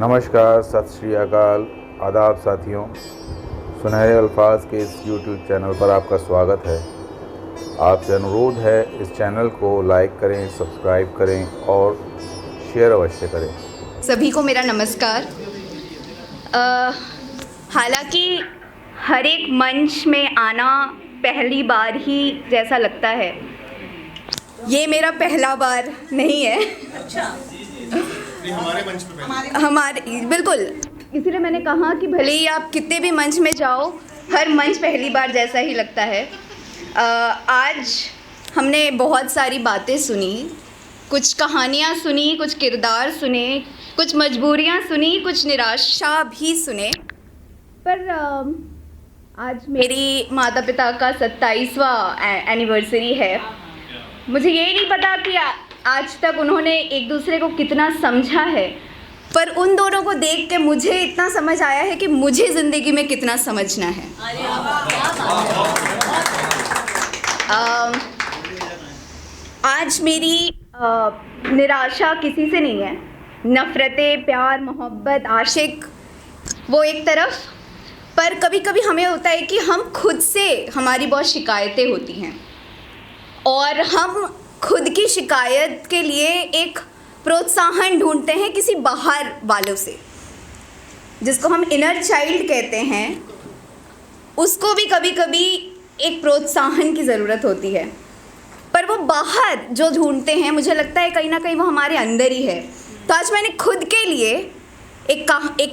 नमस्कार, सत श्री अकाल, आदाब साथियों। सुनहरे अल्फाज के इस YouTube चैनल पर आपका स्वागत है। आपसे अनुरोध है इस चैनल को लाइक करें, सब्सक्राइब करें और शेयर अवश्य करें। सभी को मेरा नमस्कार। हालांकि हर एक मंच में आना पहली बार ही जैसा लगता है, ये मेरा पहला बार नहीं है। अच्छा, हमारे मंच पे हमारे बिल्कुल, इसीलिए मैंने कहा कि भले ही आप कितने भी मंच में जाओ, हर मंच पहली बार जैसा ही लगता है। आज हमने बहुत सारी बातें सुनी, कुछ कहानियाँ सुनी, कुछ किरदार सुने, कुछ मजबूरियाँ सुनी, कुछ निराशा भी सुने। पर आज मेरी माता पिता का 27वां एनिवर्सरी है। मुझे ये नहीं पता कि आज तक उन्होंने एक दूसरे को कितना समझा है, पर उन दोनों को देख के मुझे इतना समझ आया है कि मुझे ज़िंदगी में कितना समझना है। आज मेरी निराशा किसी से नहीं है। नफ़रतें, प्यार, मोहब्बत, आशिक वो एक तरफ, पर कभी कभी हमें होता है कि हम खुद से, हमारी बहुत शिकायतें होती हैं और हम खुद की शिकायत के लिए एक प्रोत्साहन ढूंढते हैं किसी बाहर वालों से, जिसको हम इनर चाइल्ड कहते हैं। उसको भी कभी कभी एक प्रोत्साहन की ज़रूरत होती है, पर वो बाहर जो ढूंढते हैं, मुझे लगता है कहीं ना कहीं वो हमारे अंदर ही है। तो आज मैंने खुद के लिए एक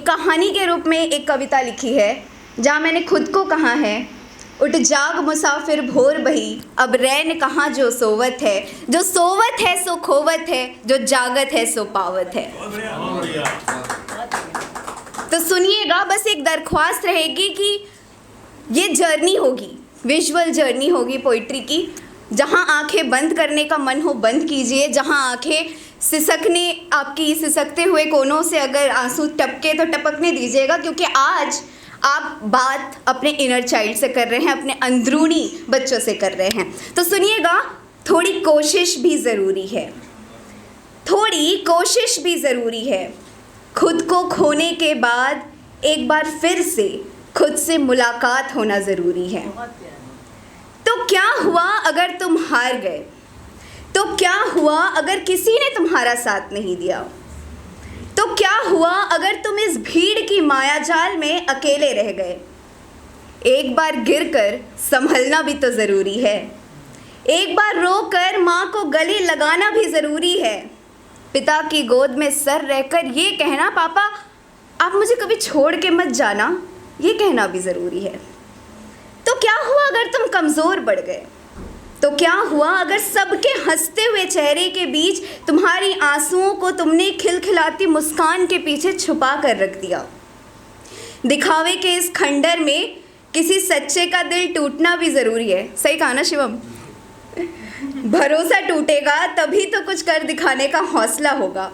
कहानी के रूप में एक कविता लिखी है, जहाँ मैंने खुद को कहा है, उठ जाग मुसाफिर भोर बही, अब रैन कहाँ जो सोवत है, जो सोवत है सो खोवत है, जो जागत है सो पावत है। तो सुनिएगा, बस एक दरख्वास्त रहेगी कि ये जर्नी होगी, विजुअल जर्नी होगी पोइट्री की। जहाँ आंखें बंद करने का मन हो बंद कीजिए, जहाँ आंखें सिसकने, आपकी सिसकते हुए कोनों से अगर आंसू टपके तो टपकने दीजिएगा, क्योंकि आज आप बात अपने इनर चाइल्ड से कर रहे हैं, अपने अंदरूनी बच्चों से कर रहे हैं। तो सुनिएगा, थोड़ी कोशिश भी ज़रूरी है, थोड़ी कोशिश भी ज़रूरी है। खुद को खोने के बाद एक बार फिर से खुद से मुलाकात होना ज़रूरी है। तो क्या हुआ अगर तुम हार गए? तो क्या हुआ अगर किसी ने तुम्हारा साथ नहीं दिया? तो क्या हुआ अगर तुम इस भीड़ की मायाजाल में अकेले रह गए? एक बार गिरकर संभलना भी तो ज़रूरी है। एक बार रोकर माँ को गले लगाना भी ज़रूरी है। पिता की गोद में सर रहकर ये कहना, पापा आप मुझे कभी छोड़ के मत जाना, ये कहना भी ज़रूरी है। तो क्या हुआ अगर तुम कमज़ोर पड़ गए? तो क्या हुआ अगर सबके हंसते हुए चेहरे के बीच तुम्हारी आंसुओं को तुमने खिलखिलाती मुस्कान के पीछे छुपा कर रख दिया? दिखावे के इस खंडर में किसी सच्चे का दिल टूटना भी ज़रूरी है। सही कहा ना शिवम? भरोसा टूटेगा तभी तो कुछ कर दिखाने का हौसला होगा।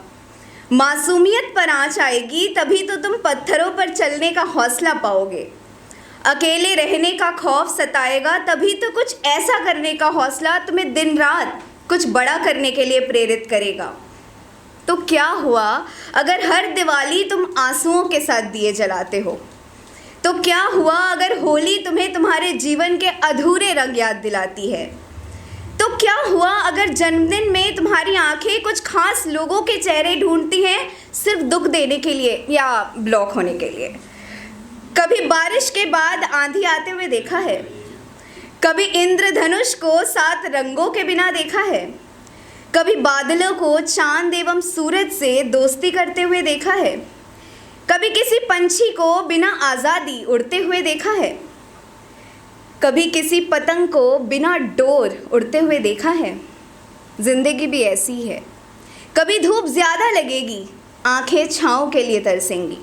मासूमियत पर आँच आएगी तभी तो तुम पत्थरों पर चलने का हौसला पाओगे। अकेले रहने का खौफ सताएगा तभी तो कुछ ऐसा करने का हौसला तुम्हें दिन रात कुछ बड़ा करने के लिए प्रेरित करेगा। तो क्या हुआ अगर हर दिवाली तुम आंसुओं के साथ दिए जलाते हो? तो क्या हुआ अगर होली तुम्हें तुम्हारे जीवन के अधूरे रंग याद दिलाती है? तो क्या हुआ अगर जन्मदिन में तुम्हारी आंखें कुछ खास लोगों के चेहरे ढूंढती हैं, सिर्फ दुख देने के लिए या ब्लॉक होने के लिए? कभी बारिश के बाद आंधी आते हुए देखा है? कभी इंद्रधनुष को 7 रंगों के बिना देखा है? कभी बादलों को चांद एवं सूरज से दोस्ती करते हुए देखा है? कभी किसी पंछी को बिना आज़ादी उड़ते हुए देखा है? कभी किसी पतंग को बिना डोर उड़ते हुए देखा है? ज़िंदगी भी ऐसी है, कभी धूप ज़्यादा लगेगी, आंखें छाँव के लिए तरसेंगी,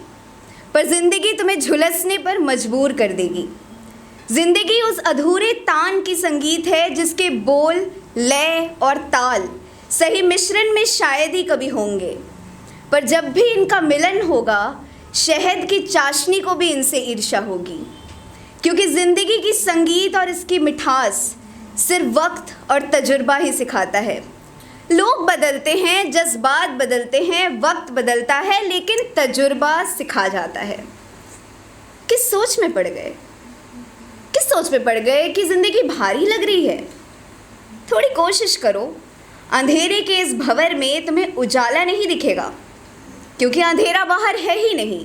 पर ज़िंदगी तुम्हें झुलसने पर मजबूर कर देगी। ज़िंदगी उस अधूरे तान की संगीत है जिसके बोल, लय और ताल सही मिश्रण में शायद ही कभी होंगे, पर जब भी इनका मिलन होगा, शहद की चाशनी को भी इनसे ईर्ष्या होगी। क्योंकि ज़िंदगी की संगीत और इसकी मिठास सिर्फ वक्त और तजुर्बा ही सिखाता है। लोग बदलते हैं, जज्बात बदलते हैं, वक्त बदलता है, लेकिन तजुर्बा सिखा जाता है। किस सोच में पड़ गए, किस सोच में पड़ गए कि ज़िंदगी भारी लग रही है? थोड़ी कोशिश करो, अंधेरे के इस भंवर में तुम्हें उजाला नहीं दिखेगा, क्योंकि अंधेरा बाहर है ही नहीं।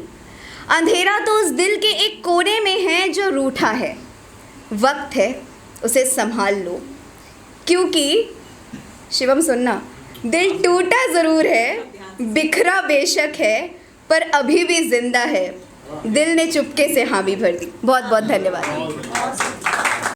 अंधेरा तो उस दिल के एक कोने में है जो रूठा है। वक्त है, उसे संभाल लो, क्योंकि शिवम सुनना, दिल टूटा ज़रूर है, बिखरा बेशक है, पर अभी भी जिंदा है। दिल ने चुपके से हामी भर दी। बहुत बहुत धन्यवाद।